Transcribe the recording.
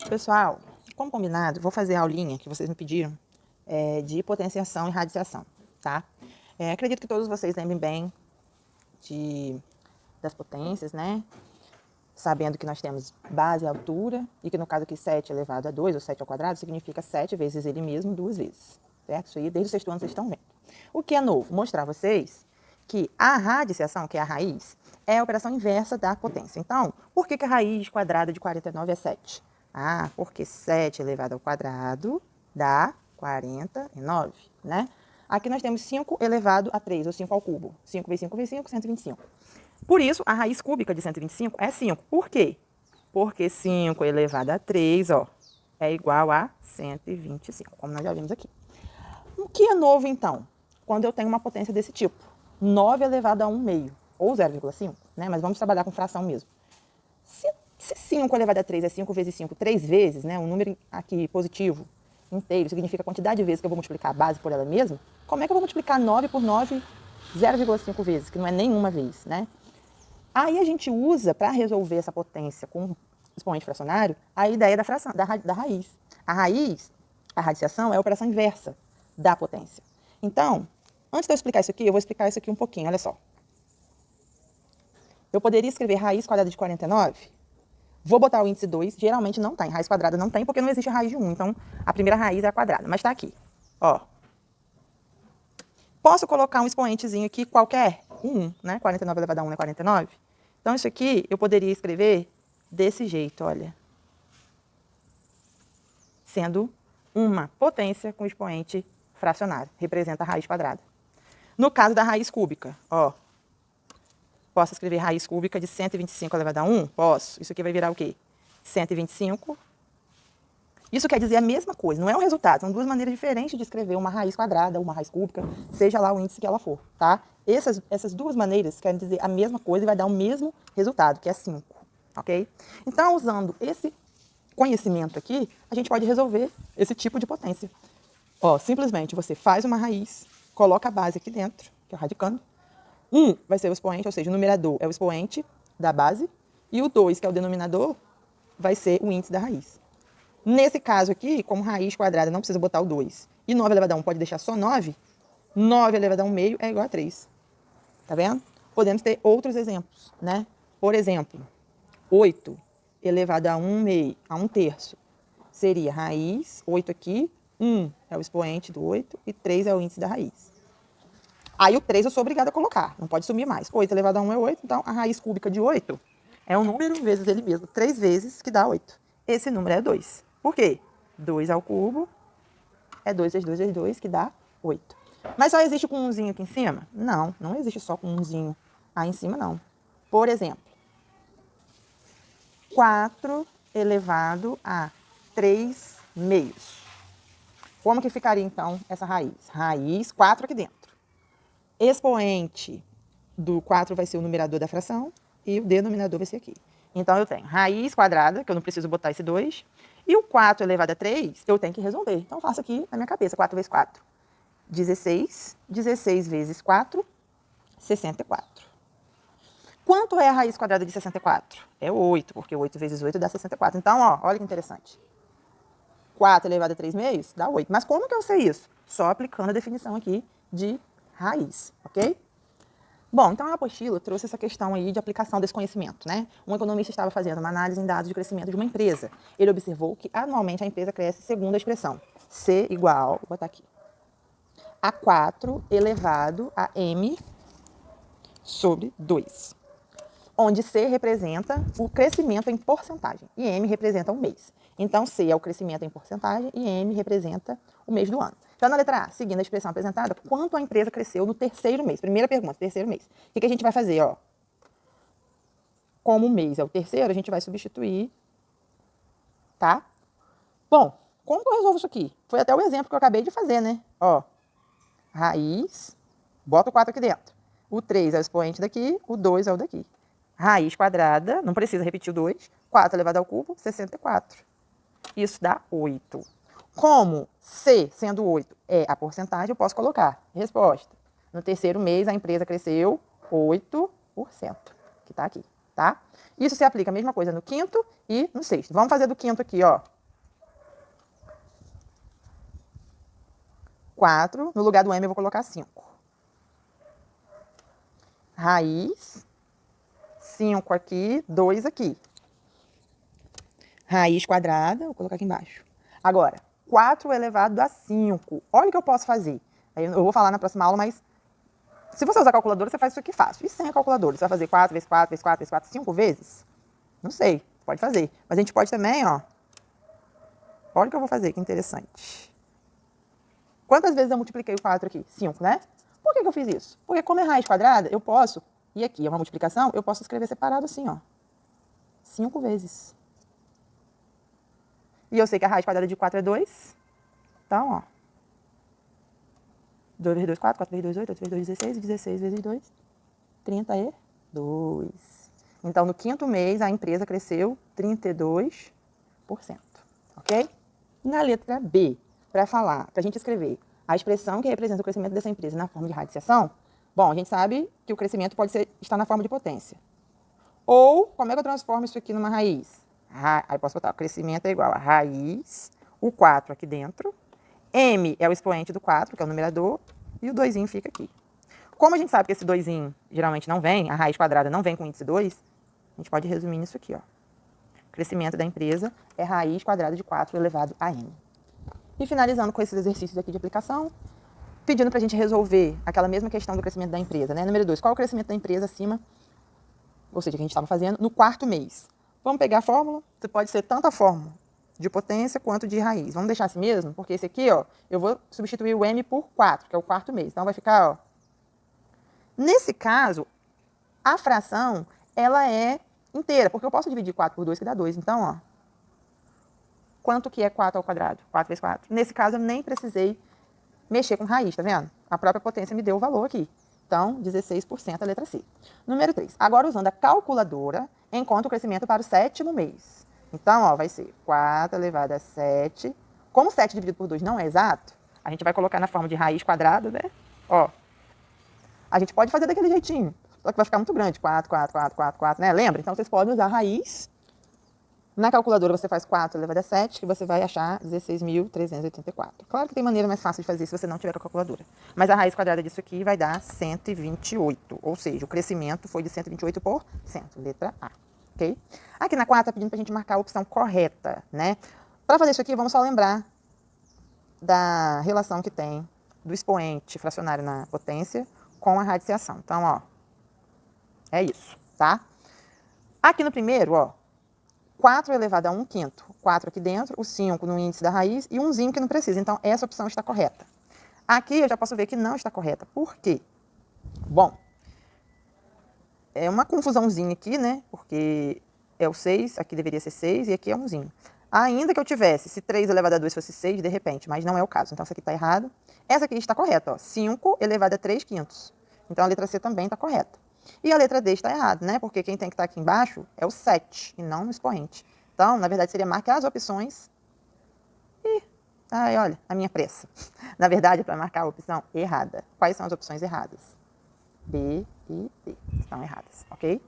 Pessoal, como combinado, vou fazer a aulinha que vocês me pediram de potenciação e radiação, tá? Acredito que todos vocês lembrem bem das potências, né? Sabendo que nós temos base e altura, e que no caso aqui 7 elevado a 2, ou 7 ao quadrado, significa 7 vezes ele mesmo, 2 vezes, certo? Isso aí desde o sexto ano vocês estão vendo. O que é novo? Mostrar a vocês que a radiciação, que é a raiz, é a operação inversa da potência. Então, por que a raiz quadrada de 49 é 7? Ah, porque 7 elevado ao quadrado dá 49, né? Aqui nós temos 5 elevado a 3, ou 5 ao cubo. 5 vezes 5 vezes 5, 125. Por isso, a raiz cúbica de 125 é 5. Por quê? Porque 5 elevado a 3, ó, é igual a 125, como nós já vimos aqui. O que é novo, então, quando eu tenho uma potência desse tipo? 9 elevado a 1 meio, ou 0,5, né? Mas vamos trabalhar com fração mesmo. Se 5 elevado a 3 é 5 vezes 5, 3 vezes, né? Um número aqui positivo, inteiro, significa a quantidade de vezes que eu vou multiplicar a base por ela mesma. Como é que eu vou multiplicar 9 por 9, 0,5 vezes, que não é nenhuma vez, né? Aí a gente usa, para resolver essa potência com expoente fracionário, a ideia da fração, da raiz. A raiz, a radiciação, é a operação inversa da potência. Então, antes de eu explicar isso aqui, eu vou explicar isso aqui um pouquinho, olha só. Eu poderia escrever raiz quadrada de 49, vou botar o índice 2, geralmente não tem, raiz quadrada não tem, porque não existe raiz de 1, então a primeira raiz é a quadrada, mas está aqui, ó. Posso colocar um expoentezinho aqui qualquer, 1, né? 49 elevado a 1 é 49. Então, isso aqui eu poderia escrever desse jeito, olha. Sendo uma potência com expoente fracionário. Representa a raiz quadrada. No caso da raiz cúbica, ó. Posso escrever raiz cúbica de 125 elevado a 1? Posso. Isso aqui vai virar o quê? 125. Isso quer dizer a mesma coisa, não é um resultado. São duas maneiras diferentes de escrever uma raiz quadrada, uma raiz cúbica, seja lá o índice que ela for, tá? Essas duas maneiras querem dizer a mesma coisa e vai dar o mesmo resultado, que é 5, ok? Então, usando esse conhecimento aqui, a gente pode resolver esse tipo de potência. Ó, simplesmente você faz uma raiz, coloca a base aqui dentro, que é o radicando. 1 vai ser o expoente, ou seja, o numerador é o expoente da base, e o 2, que é o denominador, vai ser o índice da raiz. Nesse caso aqui, como raiz quadrada, não precisa botar o 2. E 9 elevado a 1 pode deixar só 9. 9 elevado a 1 meio é igual a 3. Tá vendo? Podemos ter outros exemplos, né? Por exemplo, 8 elevado a 1 meio, a 1 terço, seria raiz, 8 aqui, 1 é o expoente do 8 e 3 é o índice da raiz. Aí o 3 eu sou obrigada a colocar, não pode sumir mais. 8 elevado a 1 é 8, então a raiz cúbica de 8 é um número vezes ele mesmo, 3 vezes, que dá 8. Esse número é 2. Por quê? 2 ao cubo é 2 vezes 2 vezes 2, que dá 8. Mas só existe com um umzinho aqui em cima? Não, não existe só com um umzinho aí em cima, não. Por exemplo, 4 elevado a 3 meios. Como que ficaria, então, essa raiz? Raiz 4 aqui dentro. Expoente do 4 vai ser o numerador da fração e o denominador vai ser aqui. Então, eu tenho raiz quadrada, que eu não preciso botar esse 2, e o 4 elevado a 3, eu tenho que resolver. Então, eu faço aqui na minha cabeça, 4 vezes 4, 16. 16 vezes 4, 64. Quanto é a raiz quadrada de 64? É 8, porque 8 vezes 8 dá 64. Então, ó, olha que interessante. 4 elevado a 3 meios dá 8. Mas como que eu sei isso? Só aplicando a definição aqui de raiz, ok? Bom, então a apostila trouxe essa questão aí de aplicação desse conhecimento, né? Um economista estava fazendo uma análise em dados de crescimento de uma empresa. Ele observou que anualmente a empresa cresce segundo a expressão C igual, vou botar aqui, a 4 elevado a M sobre 2. Onde C representa o crescimento em porcentagem e M representa o mês. Então, C é o crescimento em porcentagem e M representa o mês do ano. Já na letra A, seguindo a expressão apresentada, quanto a empresa cresceu no terceiro mês? Primeira pergunta, terceiro mês. O que a gente vai fazer? Ó? Como o mês é o terceiro, a gente vai substituir, tá? Bom, como que eu resolvo isso aqui? Foi até o exemplo que eu acabei de fazer, né? Ó, raiz, bota o 4 aqui dentro. O 3 é o expoente daqui, o 2 é o daqui. Raiz quadrada, não precisa repetir o 2, 4 elevado ao cubo, 64. Isso dá 8. Como C, sendo 8, é a porcentagem, eu posso colocar. Resposta. No terceiro mês, a empresa cresceu 8%, que está aqui, tá? Isso se aplica a mesma coisa no quinto e no sexto. Vamos fazer do quinto aqui, ó. 4, no lugar do m eu vou colocar 5. Raiz, 5 aqui, 2 aqui. Raiz quadrada, vou colocar aqui embaixo. Agora, 4 elevado a 5. Olha o que eu posso fazer. Eu vou falar na próxima aula, mas se você usar a calculadora, você faz isso aqui fácil. E sem a calculadora, você vai fazer 4 vezes 4 vezes 4 vezes 4, 5 vezes? Não sei, pode fazer. Mas a gente pode também, ó. Olha o que eu vou fazer, que interessante. Quantas vezes eu multipliquei o 4 aqui? 5, né? Por que eu fiz isso? Porque como é raiz quadrada, eu posso, e aqui é uma multiplicação, eu posso escrever separado assim, ó. 5 vezes. E eu sei que a raiz quadrada de 4 é 2. Então, ó. 2 vezes 2, 4, 4 vezes 2, 8, 8 vezes 2, 16, 16 vezes 2, 32. Então, no quinto mês, a empresa cresceu 32%. Ok? Na letra B, para a gente escrever a expressão que representa o crescimento dessa empresa na forma de radiciação, bom, a gente sabe que o crescimento pode estar na forma de potência. Ou, como é que eu transformo isso aqui numa raiz? Aí posso botar, o crescimento é igual a raiz, o 4 aqui dentro, m é o expoente do 4, que é o numerador, e o 2 fica aqui. Como a gente sabe que esse 2 geralmente não vem, a raiz quadrada não vem com índice 2, a gente pode resumir nisso aqui, ó. O crescimento da empresa é raiz quadrada de 4 elevado a n. E finalizando com esses exercícios aqui de aplicação, pedindo para a gente resolver aquela mesma questão do crescimento da empresa, né? Número 2, qual é o crescimento da empresa acima, ou seja, que a gente estava fazendo, no quarto mês? Vamos pegar a fórmula? Você pode ser tanto a fórmula de potência quanto de raiz. Vamos deixar assim mesmo? Porque esse aqui, ó, eu vou substituir o m por 4, que é o quarto mês. Então vai ficar, ó. Nesse caso, a fração, ela é inteira, porque eu posso dividir 4 por 2, que dá 2. Então, ó, quanto que é 4 ao quadrado? 4 vezes 4. Nesse caso, eu nem precisei mexer com raiz, tá vendo? A própria potência me deu o valor aqui. Então, 16% a letra C. Número 3. Agora, usando a calculadora, encontra o crescimento para o sétimo mês. Então, ó, vai ser 4 elevado a 7. Como 7 dividido por 2 não é exato, a gente vai colocar na forma de raiz quadrada, né? Ó, a gente pode fazer daquele jeitinho, só que vai ficar muito grande. 4, 4, 4, 4, 4, né? Lembra? Então, vocês podem usar a raiz. Na calculadora, você faz 4 elevado a 7, que você vai achar 16.384. Claro que tem maneira mais fácil de fazer se você não tiver com a calculadora. Mas a raiz quadrada disso aqui vai dar 128. Ou seja, o crescimento foi de 128%. Letra A. Ok? Aqui na 4, está pedindo para a gente marcar a opção correta, né? Para fazer isso aqui, vamos só lembrar da relação que tem do expoente fracionário na potência com a radiciação. Então, ó, é isso, tá? Aqui no primeiro, ó, 4 elevado a 1 quinto, 4 aqui dentro, o 5 no índice da raiz e 1zinho que não precisa. Então, essa opção está correta. Aqui eu já posso ver que não está correta. Por quê? Bom, é uma confusãozinha aqui, né? Porque é o 6, aqui deveria ser 6 e aqui é 1zinho. Ainda que eu tivesse, se 3 elevado a 2 fosse 6, de repente, mas não é o caso. Então, essa aqui está errada. Essa aqui está correta, ó, 5 elevado a 3 quintos. Então, a letra C também está correta. E a letra D está errada, né? Porque quem tem que estar aqui embaixo é o 7 e não o expoente. Então, na verdade, seria marcar as opções e... Ai, olha, a minha pressa. Na verdade, é para marcar a opção errada. Quais são as opções erradas? B e D estão erradas, ok?